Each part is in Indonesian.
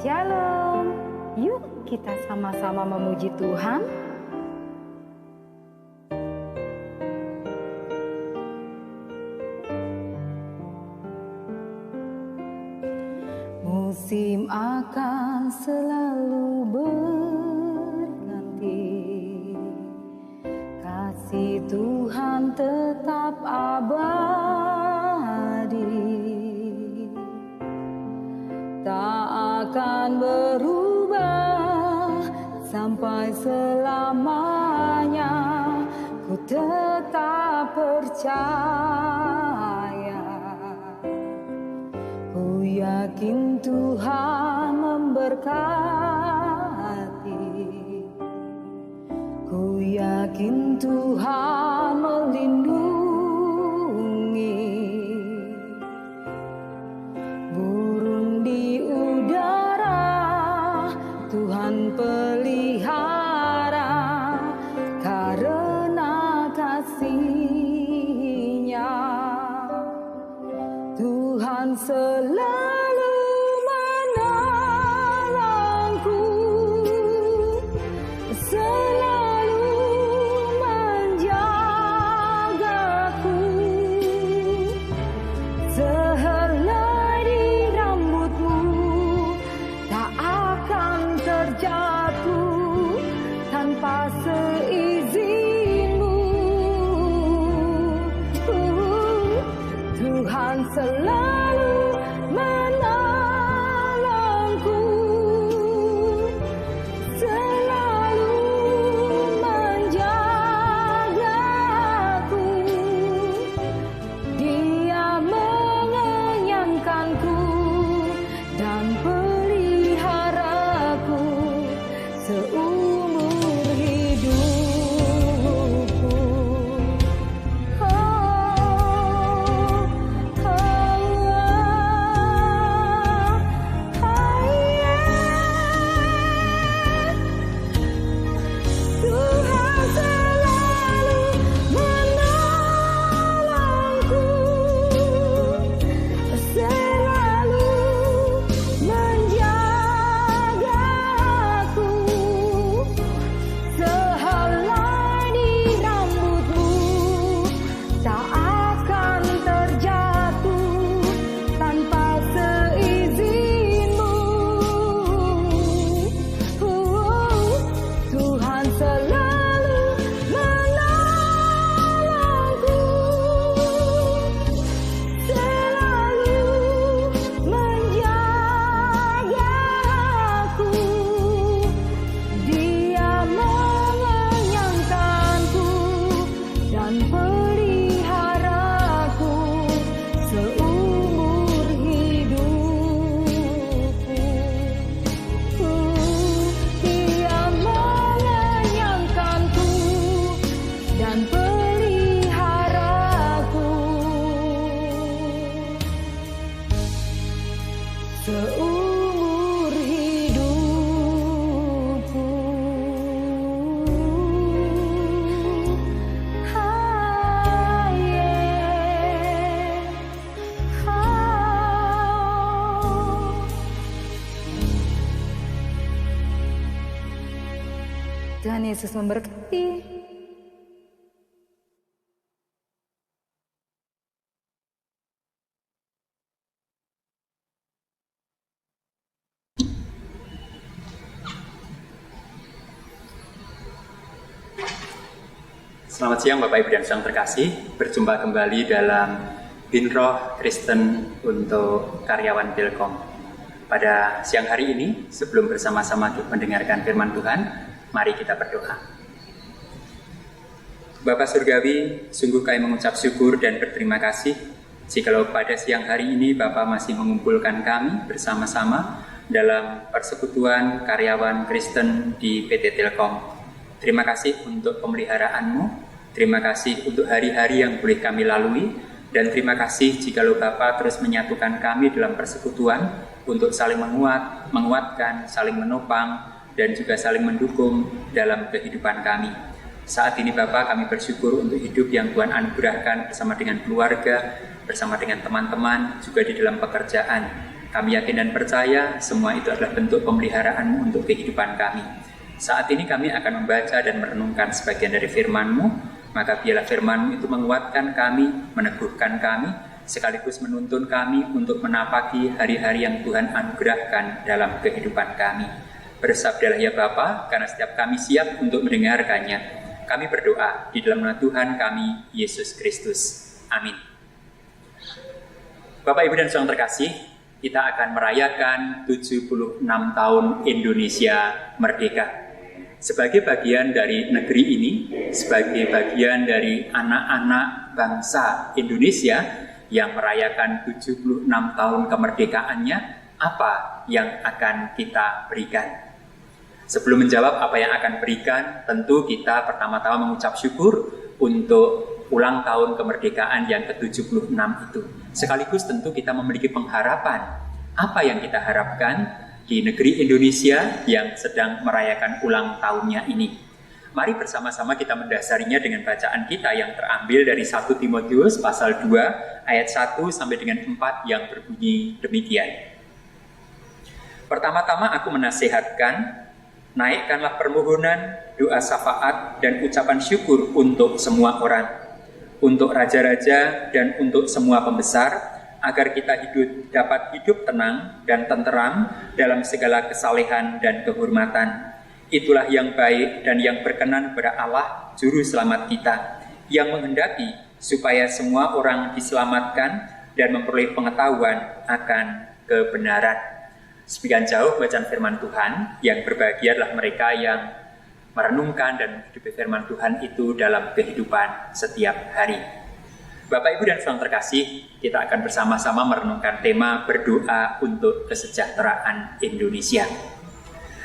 Shalom. Yuk kita sama-sama memuji Tuhan. Musim akan selalu berganti, kasih Tuhan tetap abadi, tak akan berubah sampai selamanya. Ku tetap percaya, ku yakin Tuhan memberkati, ku yakin Tuhan melindungi. Burung di udara Tuhan pelihara, karena kasih-Nya Tuhan selalu menolongku, selalu menjagaku. Sehelai di rambutmu tak akan terjatuh tanpa seizinmu. Tuhan selalu menolongku, selalu menjagaku. Dia mengenyangkanku dan peliharaku seumur hidupku. Tuhan selalu menolongku, selalu menjagaku. Sehelai di rambutmu tak akan terjatuh tanpa seizinmu. Tuhan selalu menolongku, selalu menjagaku. Dia mengenyangkanku dan peliharaku seumur hidupku. Dia mengenyangkanku dan peliharaku seumur hidupku. Tuhan Yesus memberkati. Selamat siang Bapak Ibu dan Saudara terkasih. Berjumpa kembali dalam Binroh Kristen untuk karyawan Telkom. Pada siang hari ini, sebelum bersama-sama mendengarkan firman Tuhan, mari kita berdoa. Bapa Surgawi, sungguh kami mengucap syukur dan berterima kasih jikalau pada siang hari ini Bapa masih mengumpulkan kami bersama-sama dalam persekutuan karyawan Kristen di PT Telkom. Terima kasih untuk pemeliharaan-Mu, terima kasih untuk hari-hari yang boleh kami lalui, dan terima kasih jikalau Bapa terus menyatukan kami dalam persekutuan untuk saling menguatkan, saling menopang, dan juga saling mendukung dalam kehidupan kami. Saat ini Bapa, kami bersyukur untuk hidup yang Tuhan anugerahkan bersama dengan keluarga, bersama dengan teman-teman, juga di dalam pekerjaan. Kami yakin dan percaya semua itu adalah bentuk pemeliharaan-Mu untuk kehidupan kami. Saat ini kami akan membaca dan merenungkan sebagian dari firman-Mu, maka biarlah firman-Mu itu menguatkan kami, meneguhkan kami, sekaligus menuntun kami untuk menapaki hari-hari yang Tuhan anugerahkan dalam kehidupan kami. Bersabdalah ya Bapa, karena setiap kami siap untuk mendengarkannya. Kami berdoa di dalam nama Tuhan kami, Yesus Kristus. Amin. Bapak, Ibu, dan saudara terkasih, kita akan merayakan 76 tahun Indonesia merdeka. Sebagai bagian dari negeri ini, sebagai bagian dari anak-anak bangsa Indonesia yang merayakan 76 tahun kemerdekaannya, apa yang akan kita berikan? Sebelum menjawab apa yang akan berikan, tentu kita pertama-tama mengucap syukur untuk ulang tahun kemerdekaan yang ke-76 itu. Sekaligus tentu kita memiliki pengharapan. Apa yang kita harapkan di negeri Indonesia yang sedang merayakan ulang tahunnya ini? Mari bersama-sama kita mendasarinya dengan bacaan kita yang terambil dari 1 Timotius pasal 2 ayat 1 sampai dengan 4 yang berbunyi demikian. Pertama-tama aku menasihatkan, naikkanlah permohonan, doa syafaat, dan ucapan syukur untuk semua orang, untuk raja-raja dan untuk semua pembesar, agar kita dapat hidup tenang dan tenteram dalam segala kesalehan dan kehormatan. Itulah yang baik dan yang berkenan kepada Allah, Juru Selamat kita, yang menghendaki supaya semua orang diselamatkan dan memperoleh pengetahuan akan kebenaran. Sekian jauh bacaan firman Tuhan. Yang berbahagia adalah mereka yang merenungkan dan menghidupi firman Tuhan itu dalam kehidupan setiap hari. Bapak, Ibu, dan saudara terkasih, kita akan bersama-sama merenungkan tema berdoa untuk kesejahteraan Indonesia.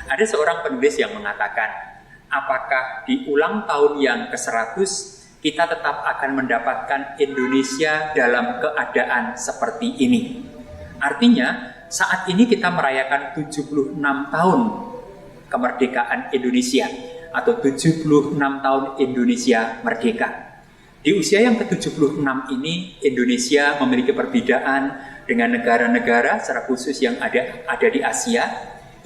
Ada seorang penulis yang mengatakan, apakah di ulang tahun yang ke-100 kita tetap akan mendapatkan Indonesia dalam keadaan seperti ini? Artinya, saat ini kita merayakan 76 tahun kemerdekaan Indonesia atau 76 tahun Indonesia merdeka. Di usia yang ke-76 ini, Indonesia memiliki perbedaan dengan negara-negara secara khusus yang ada di Asia,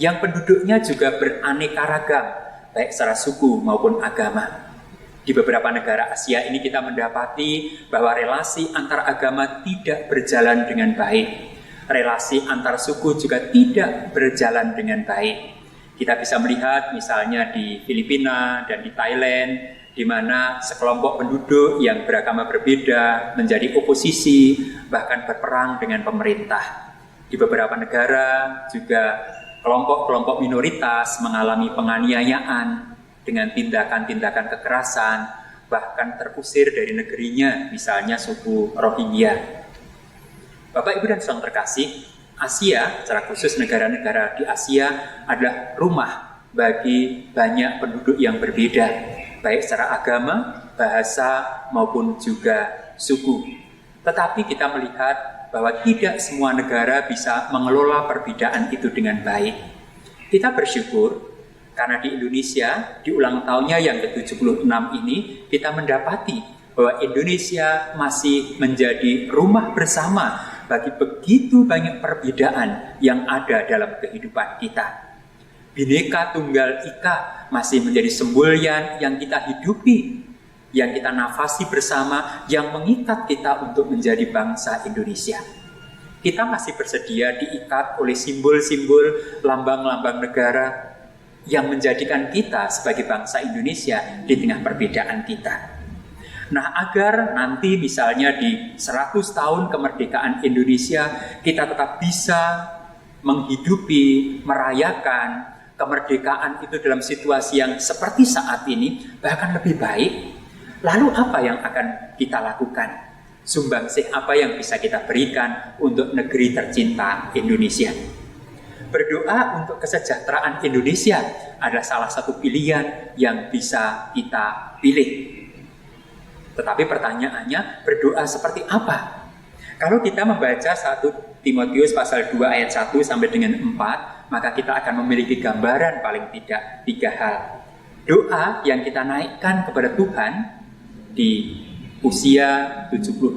yang penduduknya juga beraneka ragam, baik secara suku maupun agama. Di beberapa negara Asia ini kita mendapati bahwa relasi antar agama tidak berjalan dengan baik. Relasi antar suku juga tidak berjalan dengan baik. Kita bisa melihat misalnya di Filipina dan di Thailand, di mana sekelompok penduduk yang beragama berbeda menjadi oposisi, bahkan berperang dengan pemerintah. Di beberapa negara juga kelompok-kelompok minoritas mengalami penganiayaan dengan tindakan-tindakan kekerasan, bahkan terusir dari negerinya, misalnya suku Rohingya. Bapak, Ibu, dan saudara terkasih, Asia, secara khusus negara-negara di Asia adalah rumah bagi banyak penduduk yang berbeda, baik secara agama, bahasa, maupun juga suku. Tetapi kita melihat bahwa tidak semua negara bisa mengelola perbedaan itu dengan baik. Kita bersyukur karena di Indonesia, di ulang tahunnya yang ke-76 ini, kita mendapati bahwa Indonesia masih menjadi rumah bersama bagi begitu banyak perbedaan yang ada dalam kehidupan kita. Bhinneka Tunggal Ika masih menjadi semboyan yang kita hidupi, yang kita nafasi bersama, yang mengikat kita untuk menjadi bangsa Indonesia. Kita masih bersedia diikat oleh simbol-simbol lambang-lambang negara yang menjadikan kita sebagai bangsa Indonesia di tengah perbedaan kita. Nah, agar nanti misalnya di 100 tahun kemerdekaan Indonesia kita tetap bisa menghidupi, merayakan kemerdekaan itu dalam situasi yang seperti saat ini, bahkan lebih baik. Lalu apa yang akan kita lakukan? Sumbangsih apa yang bisa kita berikan untuk negeri tercinta Indonesia? Berdoa untuk kesejahteraan Indonesia adalah salah satu pilihan yang bisa kita pilih. Tetapi pertanyaannya, berdoa seperti apa? Kalau kita membaca 1 Timotius pasal 2 ayat 1 sampai dengan 4, maka kita akan memiliki gambaran paling tidak 3 hal. Doa yang kita naikkan kepada Tuhan di usia 76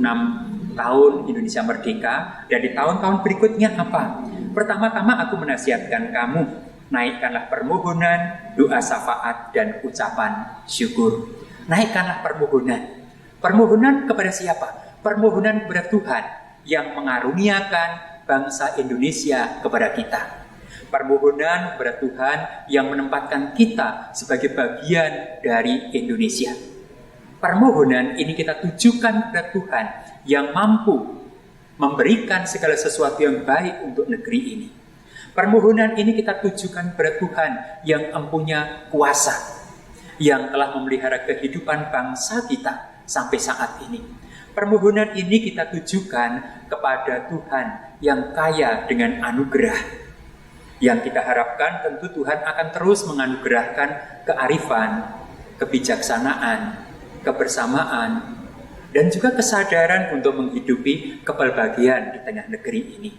tahun Indonesia merdeka, dan di tahun-tahun berikutnya apa? Pertama-tama aku menasihatkan kamu, naikkanlah permohonan, doa syafaat, dan ucapan syukur. Naikkanlah permohonan. Permohonan kepada siapa? Permohonan kepada Tuhan yang mengaruniakan bangsa Indonesia kepada kita. Permohonan kepada Tuhan yang menempatkan kita sebagai bagian dari Indonesia. Permohonan ini kita tujukan kepada Tuhan yang mampu memberikan segala sesuatu yang baik untuk negeri ini. Permohonan ini kita tujukan kepada Tuhan yang mempunyai kuasa, yang telah memelihara kehidupan bangsa kita sampai saat ini. Permohonan ini kita tujukan kepada Tuhan yang kaya dengan anugerah. Yang kita harapkan tentu Tuhan akan terus menganugerahkan kearifan, kebijaksanaan, kebersamaan, dan juga kesadaran untuk menghidupi keberbahagiaan di tengah negeri ini.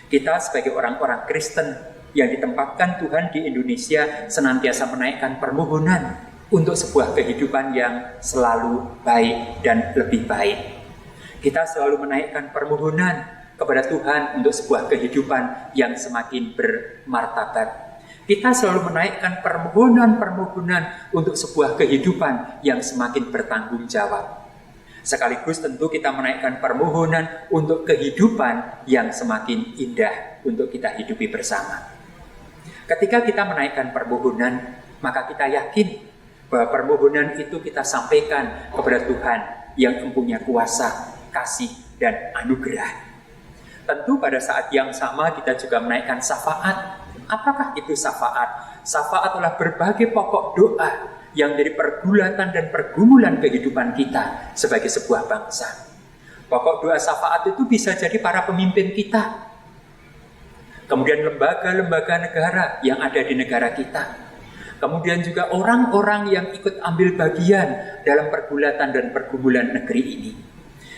Kita sebagai orang-orang Kristen yang ditempatkan Tuhan di Indonesia senantiasa menaikkan permohonan untuk sebuah kehidupan yang selalu baik dan lebih baik. Kita selalu menaikkan permohonan kepada Tuhan untuk sebuah kehidupan yang semakin bermartabat. Kita selalu menaikkan permohonan-permohonan untuk sebuah kehidupan yang semakin bertanggung jawab. Sekaligus tentu kita menaikkan permohonan untuk kehidupan yang semakin indah untuk kita hidupi bersama. Ketika kita menaikkan permohonan, maka kita yakin bahwa permohonan itu kita sampaikan kepada Tuhan yang mempunyai kuasa, kasih, dan anugerah. Tentu pada saat yang sama kita juga menaikkan syafaat. Apakah itu syafaat? Syafaat adalah berbagai pokok doa yang dari pergulatan dan pergumulan kehidupan kita sebagai sebuah bangsa. Pokok doa syafaat itu bisa jadi para pemimpin kita, kemudian lembaga-lembaga negara yang ada di negara kita, kemudian juga orang-orang yang ikut ambil bagian dalam pergulatan dan pergumulan negeri ini.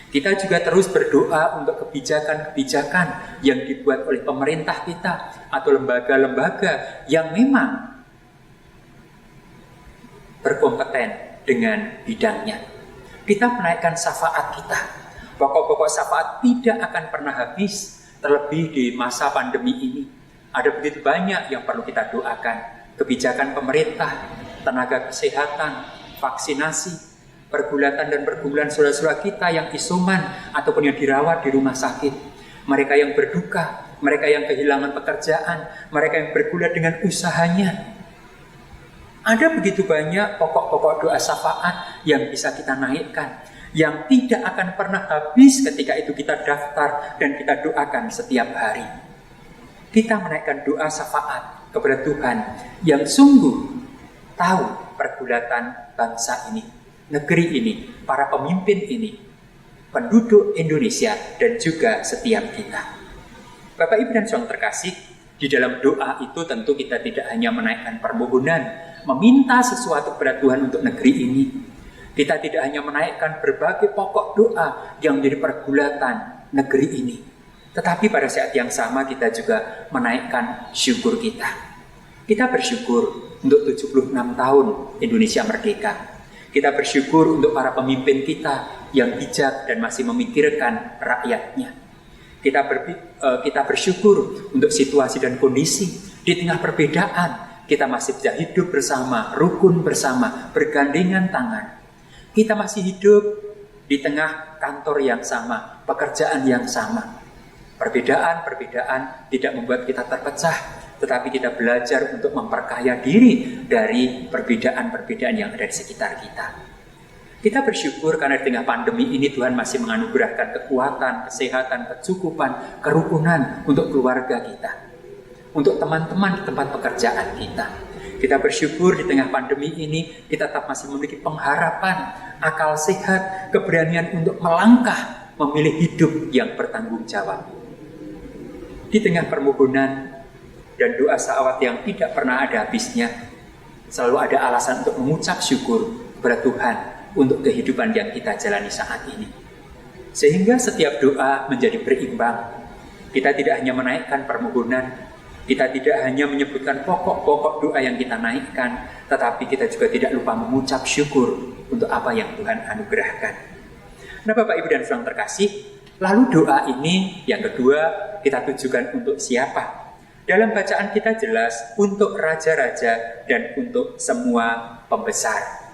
Kita juga terus berdoa untuk kebijakan-kebijakan yang dibuat oleh pemerintah kita atau lembaga-lembaga yang memang berkompeten dengan bidangnya. Kita menaikkan syafaat kita. Pokok-pokok syafaat tidak akan pernah habis, terlebih di masa pandemi ini. Ada begitu banyak yang perlu kita doakan. Kebijakan pemerintah, tenaga kesehatan, vaksinasi, pergulatan dan pergumulan saudara-saudara kita yang isoman ataupun yang dirawat di rumah sakit. Mereka yang berduka, mereka yang kehilangan pekerjaan, mereka yang bergulat dengan usahanya. Ada begitu banyak pokok-pokok doa syafaat yang bisa kita naikkan, yang tidak akan pernah habis ketika itu kita daftar dan kita doakan setiap hari. Kita menaikkan doa syafaat kepada Tuhan yang sungguh tahu pergulatan bangsa ini, negeri ini, para pemimpin ini, penduduk Indonesia, dan juga setiap kita. Bapak, Ibu, dan Saudara terkasih, di dalam doa itu tentu kita tidak hanya menaikkan permohonan, meminta sesuatu kepada Tuhan untuk negeri ini. Kita tidak hanya menaikkan berbagai pokok doa yang menjadi pergulatan negeri ini, tetapi pada saat yang sama kita juga menaikkan syukur kita. Kita bersyukur untuk 76 tahun Indonesia merdeka. Kita bersyukur untuk para pemimpin kita yang bijak dan masih memikirkan rakyatnya. Kita bersyukur untuk situasi dan kondisi di tengah perbedaan. Kita masih bisa hidup bersama, rukun bersama, bergandengan tangan. Kita masih hidup di tengah kantor yang sama, pekerjaan yang sama. Perbedaan-perbedaan tidak membuat kita terpecah, tetapi kita belajar untuk memperkaya diri dari perbedaan-perbedaan yang ada di sekitar kita. Kita bersyukur karena di tengah pandemi ini Tuhan masih menganugerahkan kekuatan, kesehatan, kecukupan, kerukunan untuk keluarga kita, untuk teman-teman di tempat pekerjaan kita. Kita bersyukur di tengah pandemi ini kita tetap masih memiliki pengharapan, akal sehat, keberanian untuk melangkah, memilih hidup yang bertanggung jawab. Di tengah permohonan dan doa syafaat yang tidak pernah ada habisnya, selalu ada alasan untuk mengucap syukur kepada Tuhan untuk kehidupan yang kita jalani saat ini. Sehingga setiap doa menjadi berimbang. Kita tidak hanya menaikkan permohonan, kita tidak hanya menyebutkan pokok-pokok doa yang kita naikkan, tetapi kita juga tidak lupa mengucap syukur untuk apa yang Tuhan anugerahkan. Nah, Bapak, Ibu, dan Saudara terkasih, Lalu doa ini yang kedua kita tujukan untuk siapa? Dalam bacaan kita jelas untuk raja-raja dan untuk semua pembesar.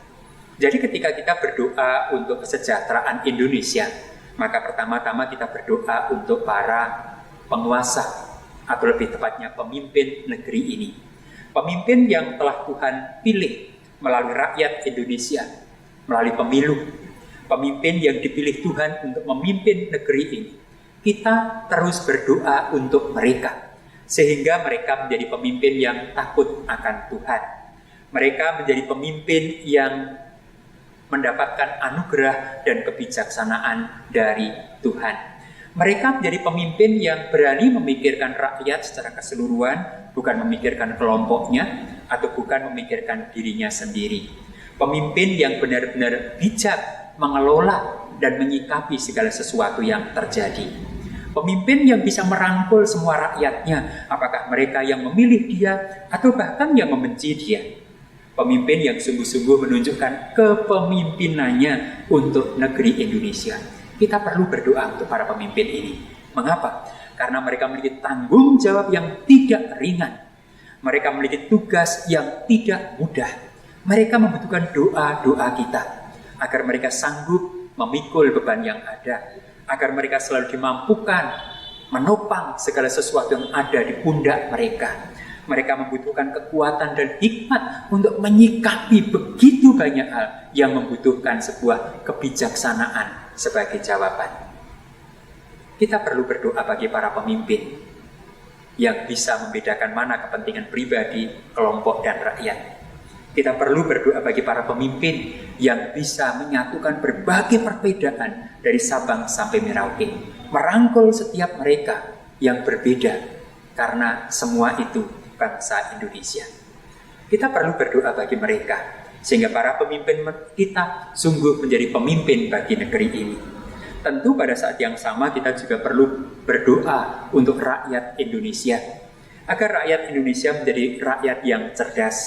Jadi ketika kita berdoa untuk kesejahteraan Indonesia, maka pertama-tama kita berdoa untuk para penguasa, atau lebih tepatnya pemimpin negeri ini. Pemimpin yang telah Tuhan pilih melalui rakyat Indonesia, melalui pemilu. Pemimpin yang dipilih Tuhan untuk memimpin negeri ini. Kita terus berdoa untuk mereka, sehingga mereka menjadi pemimpin yang takut akan Tuhan. Mereka menjadi pemimpin yang mendapatkan anugerah dan kebijaksanaan dari Tuhan. Mereka menjadi pemimpin yang berani memikirkan rakyat secara keseluruhan, bukan memikirkan kelompoknya atau bukan memikirkan dirinya sendiri. Pemimpin yang benar-benar bijak mengelola dan menyikapi segala sesuatu yang terjadi. Pemimpin yang bisa merangkul semua rakyatnya, apakah mereka yang memilih dia atau bahkan yang membenci dia. Pemimpin yang sungguh-sungguh menunjukkan kepemimpinannya untuk negeri Indonesia. Kita perlu berdoa untuk para pemimpin ini. Mengapa? Karena mereka memiliki tanggung jawab yang tidak ringan. Mereka memiliki tugas yang tidak mudah. Mereka membutuhkan doa-doa kita agar mereka sanggup memikul beban yang ada, agar mereka selalu dimampukan menopang segala sesuatu yang ada di pundak mereka. Mereka membutuhkan kekuatan dan hikmat untuk menyikapi begitu banyak hal yang membutuhkan sebuah kebijaksanaan sebagai jawaban. Kita perlu berdoa bagi para pemimpin yang bisa membedakan mana kepentingan pribadi, kelompok, dan rakyat. Kita perlu berdoa bagi para pemimpin yang bisa menyatukan berbagai perbedaan dari Sabang sampai Merauke, merangkul setiap mereka yang berbeda, karena semua itu bangsa Indonesia. Kita perlu berdoa bagi mereka, sehingga para pemimpin kita sungguh menjadi pemimpin bagi negeri ini. Tentu pada saat yang sama kita juga perlu berdoa untuk rakyat Indonesia, agar rakyat Indonesia menjadi rakyat yang cerdas,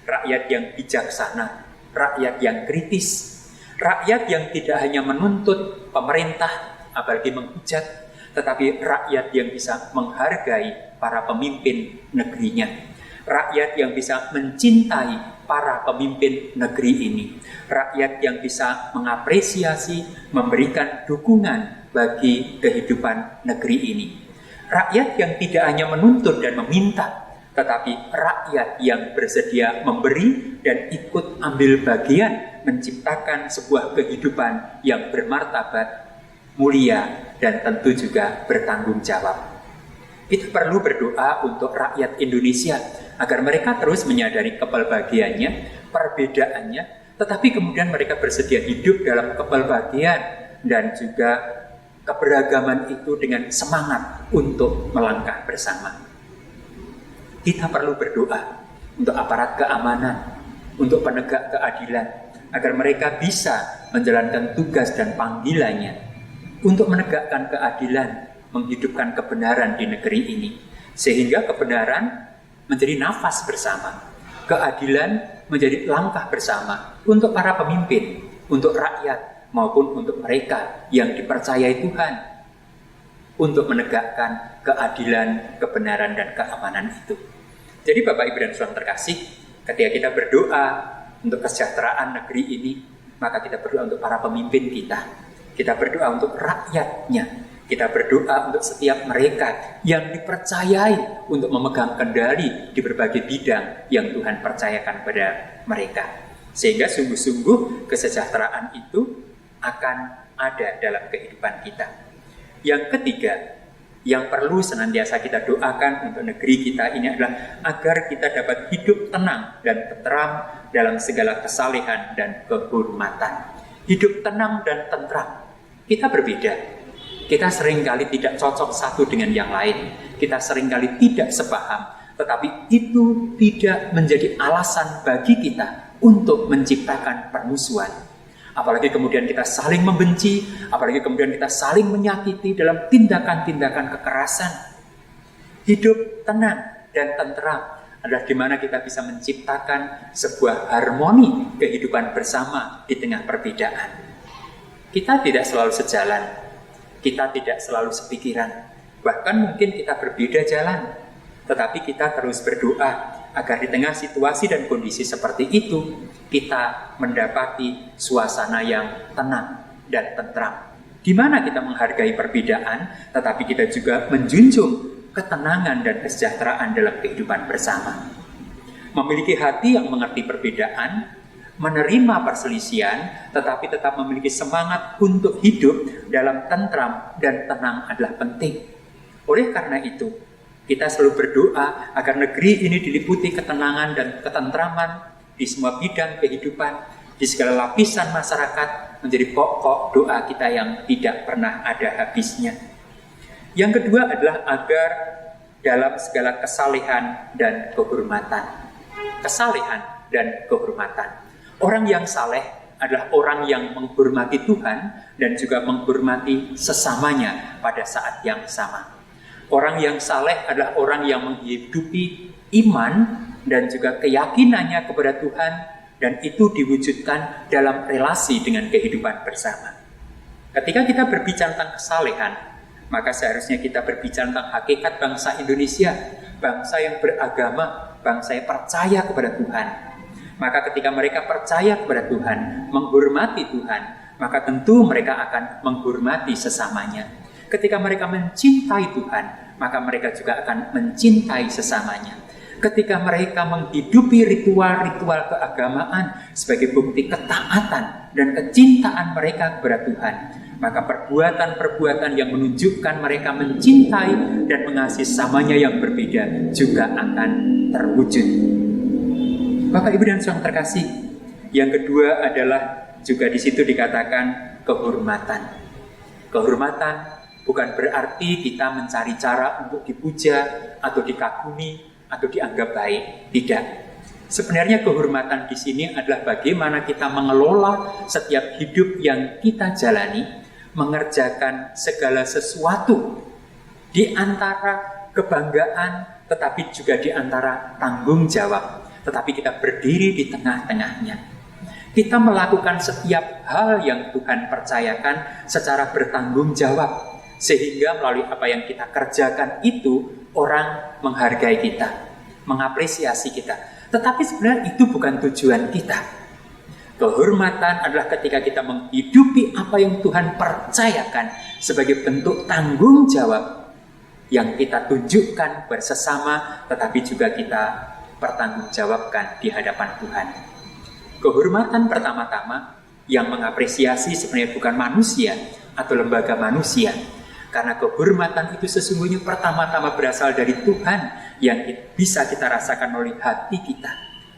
rakyat yang bijaksana, rakyat yang kritis, rakyat yang tidak hanya menuntut pemerintah, apalagi menghujat, tetapi rakyat yang bisa menghargai para pemimpin negerinya. Rakyat yang bisa mencintai para pemimpin negeri ini. Rakyat yang bisa mengapresiasi, memberikan dukungan bagi kehidupan negeri ini. Rakyat yang tidak hanya menuntut dan meminta, tetapi rakyat yang bersedia memberi dan ikut ambil bagian menciptakan sebuah kehidupan yang bermartabat, mulia, dan tentu juga bertanggung jawab. Kita perlu berdoa untuk rakyat Indonesia agar mereka terus menyadari kepelbagiannya, perbedaannya, tetapi kemudian mereka bersedia hidup dalam kepelbagian dan juga keberagaman itu dengan semangat untuk melangkah bersama. Kita perlu berdoa untuk aparat keamanan, untuk penegak keadilan, agar mereka bisa menjalankan tugas dan panggilannya untuk menegakkan keadilan, menghidupkan kebenaran di negeri ini, sehingga kebenaran menjadi nafas bersama, keadilan menjadi langkah bersama untuk para pemimpin, untuk rakyat, maupun untuk mereka yang dipercayai Tuhan untuk menegakkan keadilan, kebenaran, dan keamanan itu. Jadi Bapak, Ibu, dan Saudara terkasih, ketika kita berdoa untuk kesejahteraan negeri ini, maka kita berdoa untuk para pemimpin kita. Kita berdoa untuk rakyatnya. Kita berdoa untuk setiap mereka yang dipercayai untuk memegang kendali di berbagai bidang yang Tuhan percayakan pada mereka. Sehingga sungguh-sungguh kesejahteraan itu akan ada dalam kehidupan kita. Yang ketiga, yang perlu senantiasa kita doakan untuk negeri kita ini adalah agar kita dapat hidup tenang dan tentram dalam segala kesalehan dan kehormatan. Hidup tenang dan tentram. Kita berbeda. Kita seringkali tidak cocok satu dengan yang lain. Kita seringkali tidak sepaham. Tetapi itu tidak menjadi alasan bagi kita untuk menciptakan permusuhan. Apalagi kemudian kita saling membenci, apalagi kemudian kita saling menyakiti dalam tindakan-tindakan kekerasan. Hidup tenang dan tentram adalah di mana kita bisa menciptakan sebuah harmoni kehidupan bersama di tengah perbedaan. Kita tidak selalu sejalan. kita tidak selalu sepikiran. Bahkan mungkin kita berbeda jalan. Tetapi kita terus berdoa agar di tengah situasi dan kondisi seperti itu, kita mendapati suasana yang tenang dan tentram. Di mana kita menghargai perbedaan, tetapi kita juga menjunjung ketenangan dan kesejahteraan dalam kehidupan bersama. Memiliki hati yang mengerti perbedaan, menerima perselisihan, tetapi tetap memiliki semangat untuk hidup dalam tentram dan tenang adalah penting. Oleh karena itu, kita selalu berdoa agar negeri ini diliputi ketenangan dan ketentraman di semua bidang kehidupan, di segala lapisan masyarakat, menjadi pokok doa kita yang tidak pernah ada habisnya. Yang kedua adalah agar dalam segala kesalehan dan kehormatan. Kesalehan dan kehormatan. Orang yang saleh adalah orang yang menghormati Tuhan dan juga menghormati sesamanya pada saat yang sama. Orang yang saleh adalah orang yang menghidupi iman dan juga keyakinannya kepada Tuhan, dan itu diwujudkan dalam relasi dengan kehidupan bersama. Ketika kita berbicara tentang kesalehan, maka seharusnya kita berbicara tentang hakikat bangsa Indonesia, bangsa yang beragama, bangsa yang percaya kepada Tuhan. Maka ketika mereka percaya kepada Tuhan, menghormati Tuhan, maka tentu mereka akan menghormati sesamanya. Ketika mereka mencintai Tuhan, maka mereka juga akan mencintai sesamanya. Ketika mereka menghidupi ritual-ritual keagamaan sebagai bukti ketaatan dan kecintaan mereka kepada Tuhan, maka perbuatan-perbuatan yang menunjukkan mereka mencintai dan mengasihi sesamanya yang berbeda juga akan terwujud. Bapak, Ibu, dan Saudara terkasih, yang kedua adalah juga di situ dikatakan kehormatan. Kehormatan bukan berarti kita mencari cara untuk dipuja atau dikagumi atau dianggap baik. Tidak. Sebenarnya kehormatan di sini adalah bagaimana kita mengelola setiap hidup yang kita jalani, mengerjakan segala sesuatu di antara kebanggaan, tetapi juga di antara tanggung jawab. Tetapi kita berdiri di tengah-tengahnya. Kita melakukan setiap hal yang Tuhan percayakan secara bertanggung jawab, sehingga melalui apa yang kita kerjakan itu orang menghargai kita, mengapresiasi kita. Tetapi sebenarnya itu bukan tujuan kita. Kehormatan adalah ketika kita menghidupi apa yang Tuhan percayakan sebagai bentuk tanggung jawab yang kita tunjukkan bersama, tetapi juga kita pertanggungjawabkan di hadapan Tuhan. Kehormatan pertama-tama yang mengapresiasi sebenarnya bukan manusia atau lembaga manusia, karena kehormatan itu sesungguhnya pertama-tama berasal dari Tuhan yang bisa kita rasakan melalui hati kita,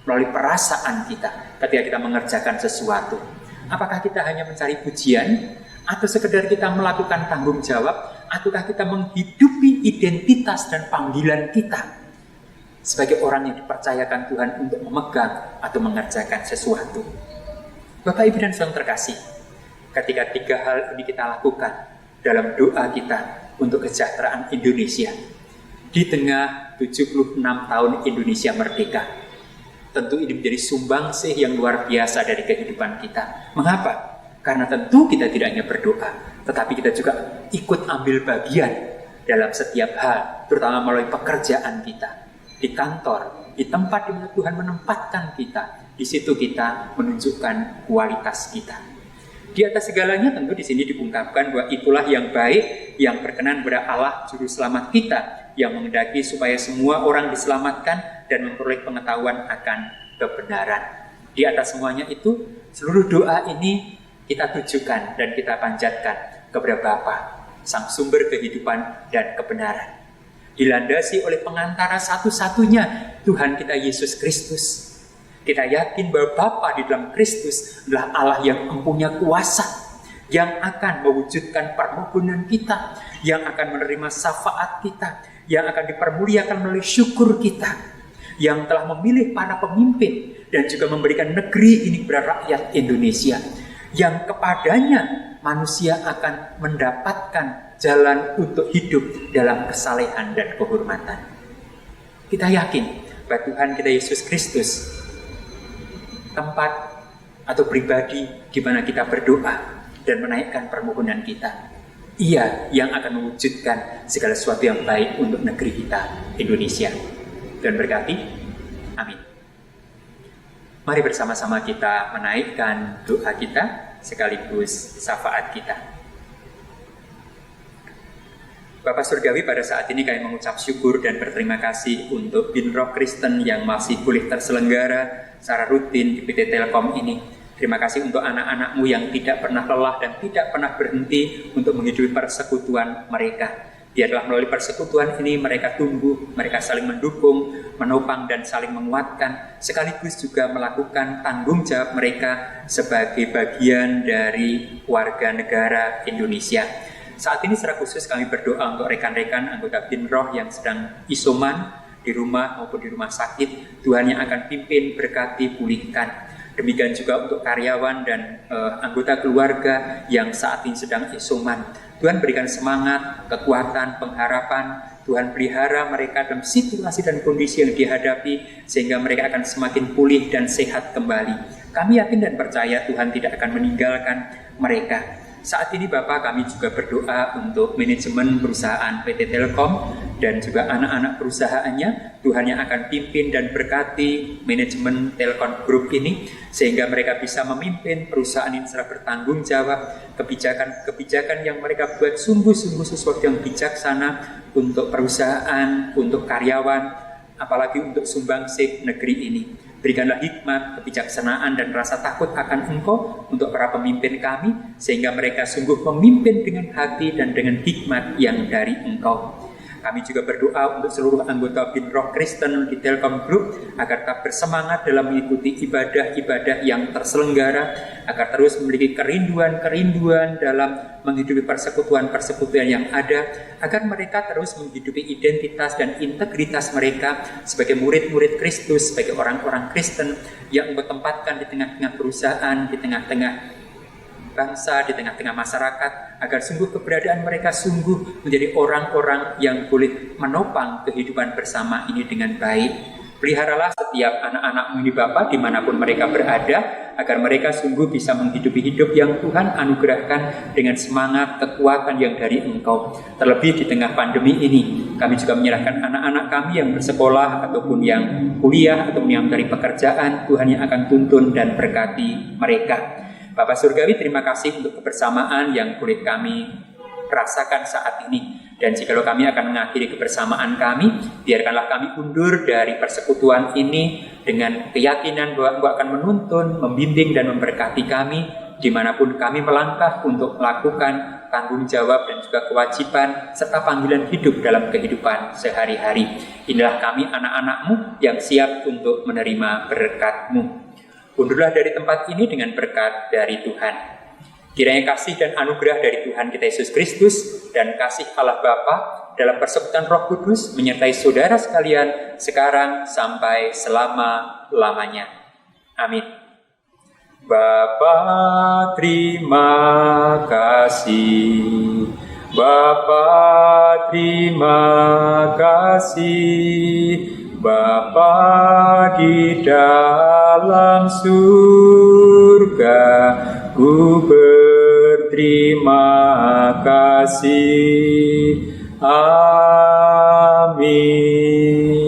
melalui perasaan kita ketika kita mengerjakan sesuatu. Apakah kita hanya mencari pujian, atau sekedar kita melakukan tanggung jawab, ataukah kita menghidupi identitas dan panggilan kita sebagai orang yang dipercayakan Tuhan untuk memegang atau mengerjakan sesuatu. Bapak, Ibu, dan Saudara terkasih, ketika tiga hal ini kita lakukan dalam doa kita untuk kesejahteraan Indonesia di tengah 76 tahun Indonesia merdeka, tentu ini menjadi sumbangsih yang luar biasa dari kehidupan kita. Mengapa? Karena tentu kita tidak hanya berdoa, tetapi kita juga ikut ambil bagian dalam setiap hal, terutama melalui pekerjaan kita, di kantor, di tempat di mana Tuhan menempatkan kita. Di situ kita menunjukkan kualitas kita. Di atas segalanya tentu di sini diungkapkan bahwa itulah yang baik, yang berkenan kepada Allah Juru Selamat kita, yang menghendaki supaya semua orang diselamatkan dan memperoleh pengetahuan akan kebenaran. Di atas semuanya itu, seluruh doa ini kita tujukan dan kita panjatkan kepada Bapa, Sang Sumber kehidupan dan kebenaran. Dilandasi oleh pengantara satu-satunya, Tuhan kita Yesus Kristus. Kita yakin bahwa Bapa di dalam Kristus adalah Allah yang mempunyai kuasa, yang akan mewujudkan permohonan kita, yang akan menerima syafaat kita, yang akan dipermuliakan melalui syukur kita, yang telah memilih para pemimpin dan juga memberikan negeri ini kepada rakyat Indonesia, yang kepadanya manusia akan mendapatkan jalan untuk hidup dalam kesalehan dan kehormatan. Kita yakin bahwa Tuhan kita Yesus Kristus tempat atau pribadi di mana kita berdoa dan menaikkan permohonan kita. Ia yang akan mewujudkan segala sesuatu yang baik untuk negeri kita, Indonesia. Dan berkati, amin. Mari bersama-sama kita menaikkan doa kita sekaligus syafaat kita. Bapa Surgawi, pada saat ini kami mengucap syukur dan berterima kasih untuk Binroh Kristen yang masih boleh terselenggara secara rutin di PT Telkom ini. Terima kasih untuk anak-anak-Mu yang tidak pernah lelah dan tidak pernah berhenti untuk menghidupi persekutuan mereka. Biarlah melalui persekutuan ini mereka tumbuh, mereka saling mendukung, menopang dan saling menguatkan, sekaligus juga melakukan tanggung jawab mereka sebagai bagian dari warga negara Indonesia. Saat ini secara khusus kami berdoa untuk rekan-rekan anggota Binroh yang sedang isoman di rumah maupun di rumah sakit. Tuhan yang akan pimpin, berkati, pulihkan. Demikian juga untuk karyawan dan anggota keluarga yang saat ini sedang isoman. Tuhan berikan semangat, kekuatan, pengharapan. Tuhan pelihara mereka dalam situasi dan kondisi yang dihadapi sehingga mereka akan semakin pulih dan sehat kembali. Kami yakin dan percaya Tuhan tidak akan meninggalkan mereka. Saat ini Bapak, kami juga berdoa untuk manajemen perusahaan PT Telkom dan juga anak-anak perusahaannya. Tuhan yang akan pimpin dan berkati manajemen Telkom Group ini sehingga mereka bisa memimpin perusahaan ini secara bertanggung jawab. Kebijakan yang mereka buat sungguh-sungguh sesuatu yang bijaksana untuk perusahaan, untuk karyawan, apalagi untuk sumbangsih negeri ini. Berikanlah hikmat, kebijaksanaan, dan rasa takut akan Engkau untuk para pemimpin kami, sehingga mereka sungguh memimpin dengan hati dan dengan hikmat yang dari Engkau. Kami juga berdoa untuk seluruh anggota Binroh Kristen di Telkom Group agar tetap bersemangat dalam mengikuti ibadah-ibadah yang terselenggara, agar terus memiliki kerinduan-kerinduan dalam menghidupi persekutuan-persekutuan yang ada, agar mereka terus menghidupi identitas dan integritas mereka sebagai murid-murid Kristus, sebagai orang-orang Kristen yang Engkau tempatkan di tengah-tengah perusahaan, di tengah-tengah bangsa, di tengah-tengah masyarakat, agar sungguh keberadaan mereka sungguh menjadi orang-orang yang boleh menopang kehidupan bersama ini dengan baik. Peliharalah setiap anak-anak-Mu ini Bapa dimanapun mereka berada, agar mereka sungguh bisa menghidupi hidup yang Tuhan anugerahkan dengan semangat, kekuatan yang dari Engkau. Terlebih di tengah pandemi ini, kami juga menyerahkan anak-anak kami yang bersekolah ataupun yang kuliah ataupun yang dari pekerjaan. Tuhan yang akan tuntun dan berkati mereka. Bapak Surgawi, terima kasih untuk kebersamaan yang boleh kami rasakan saat ini. Dan jikalau kami akan mengakhiri kebersamaan kami, biarkanlah kami undur dari persekutuan ini dengan keyakinan bahwa Engkau akan menuntun, membimbing, dan memberkati kami dimanapun kami melangkah untuk melakukan tanggung jawab dan juga kewajiban serta panggilan hidup dalam kehidupan sehari-hari. Inilah kami anak-anak-Mu yang siap untuk menerima berkat-Mu. Undurlah dari tempat ini dengan berkat dari Tuhan. Kiranya kasih dan anugerah dari Tuhan kita Yesus Kristus dan kasih Allah Bapa dalam persekutuan Roh Kudus menyertai saudara sekalian sekarang sampai selama-lamanya. Amin. Bapa, terima kasih. Bapa, terima kasih. Bapa di dalam surga, ku berterima kasih. Amin.